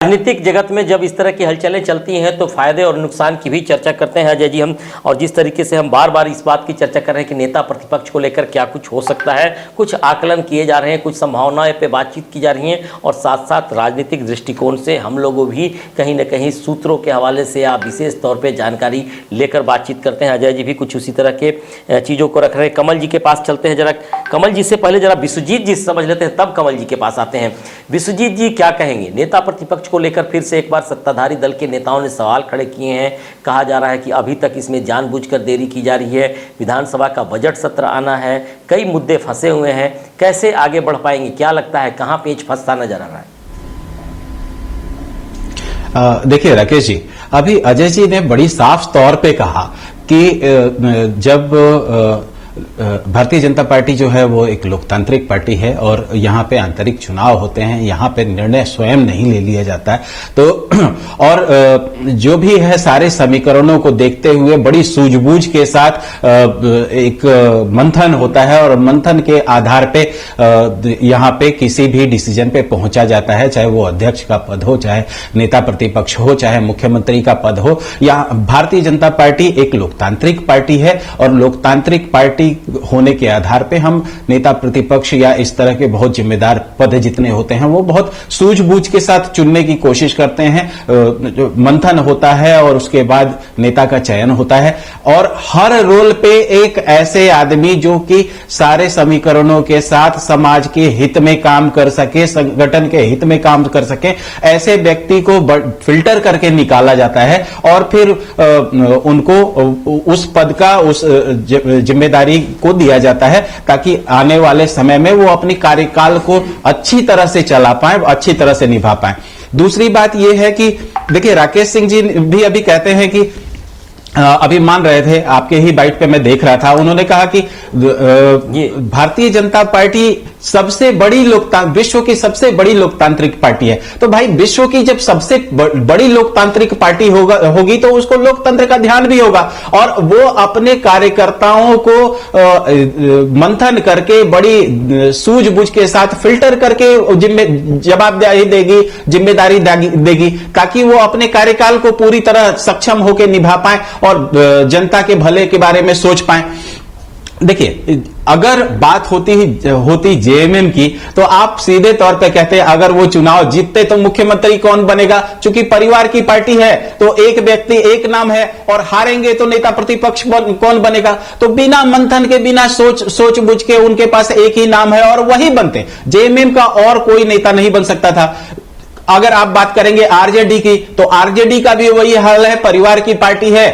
राजनीतिक जगत में जब इस तरह की हलचलें चलती हैं तो फायदे और नुकसान की भी चर्चा करते हैं अजय जी हम। और जिस तरीके से हम बार बार इस बात की चर्चा कर रहे हैं कि नेता प्रतिपक्ष को लेकर क्या कुछ हो सकता है, कुछ आकलन किए जा रहे हैं, कुछ संभावनाएं पे बातचीत की जा रही हैं और साथ साथ राजनीतिक दृष्टिकोण से हम लोगों भी कहीं ना कहीं सूत्रों के हवाले से या विशेष तौर पर जानकारी लेकर बातचीत करते हैं। अजय जी भी कुछ उसी तरह के चीज़ों को रख रहे हैं। कमल जी के पास चलते हैं, जरा कमल जी से पहले जरा विश्वजीत जी समझ लेते हैं, तब कमल जी के पास आते हैं। विश्वजीत जी क्या कहेंगे? नेता प्रतिपक्ष को लेकर फिर से एक बार सत्ताधारी दल के नेताओं ने सवाल खड़े किए हैं। कहा जा रहा है कि अभी तक इसमें जानबूझकर देरी की जा रही है, विधानसभा का बजट सत्र आना है, कई मुद्दे फंसे हुए हैं, कैसे आगे बढ़ पाएंगे? क्या लगता है कहां पेच फंसता नजर आ रहा है? देखिए राकेश जी, अभी अजय जी ने बड़ी साफ तौर पे कहा कि जब भारतीय जनता पार्टी जो है वो एक लोकतांत्रिक पार्टी है और यहाँ पे आंतरिक चुनाव होते हैं, यहाँ पे निर्णय स्वयं नहीं ले लिया जाता है। तो और जो भी है सारे समीकरणों को देखते हुए बड़ी सूझबूझ के साथ एक मंथन होता है और मंथन के आधार पे यहाँ पे किसी भी डिसीजन पे पहुंचा जाता है, चाहे वो अध्यक्ष का पद हो, चाहे नेता प्रतिपक्ष हो, चाहे मुख्यमंत्री का पद हो। या भारतीय जनता पार्टी एक लोकतांत्रिक पार्टी है और लोकतांत्रिक पार्टी होने के आधार पे हम नेता प्रतिपक्ष या इस तरह के बहुत जिम्मेदार पद जितने होते हैं वो बहुत सूझबूझ के साथ चुनने की कोशिश करते हैं। मंथन होता है और उसके बाद नेता का चयन होता है और हर रोल पे एक ऐसे आदमी जो कि सारे समीकरणों के साथ समाज के हित में काम कर सके, संगठन के हित में काम कर सके, ऐसे व्यक्ति को फिल्टर करके निकाला जाता है और फिर उनको उस पद का उस जिम्मेदारी को दिया जाता है ताकि आने वाले समय में वो अपनी कार्यकाल को अच्छी तरह से चला पाए, अच्छी तरह से निभा पाए। दूसरी बात यह है कि देखिए राकेश सिंह जी भी अभी कहते हैं कि अभी मान रहे थे, आपके ही बाइट पे मैं देख रहा था, उन्होंने कहा कि भारतीय जनता पार्टी सबसे बड़ी विश्व की सबसे बड़ी लोकतांत्रिक पार्टी है। तो भाई विश्व की जब सबसे बड़ी लोकतांत्रिक पार्टी होगी तो उसको लोकतंत्र का ध्यान भी होगा और वो अपने कार्यकर्ताओं को मंथन करके बड़ी सूझबूझ के साथ फिल्टर करके जवाबदेही देगी, जिम्मेदारी देगी ताकि वो अपने कार्यकाल को पूरी तरह सक्षम होकर निभा पाए और जनता के भले के बारे में सोच पाए। देखिए, अगर बात होती जेएमएम की तो आप सीधे तौर पे कहते हैं अगर वो चुनाव जीतते तो मुख्यमंत्री कौन बनेगा? चूंकि परिवार की पार्टी है तो एक व्यक्ति एक नाम है और हारेंगे तो नेता प्रतिपक्ष कौन बनेगा? तो बिना मंथन के, बिना सोच बुझ के उनके पास एक ही नाम है और वही बनते। जेएमएम का और कोई नेता नहीं बन सकता था। अगर आप बात करेंगे आरजेडी की तो आरजेडी का भी वही हाल है, परिवार की पार्टी है।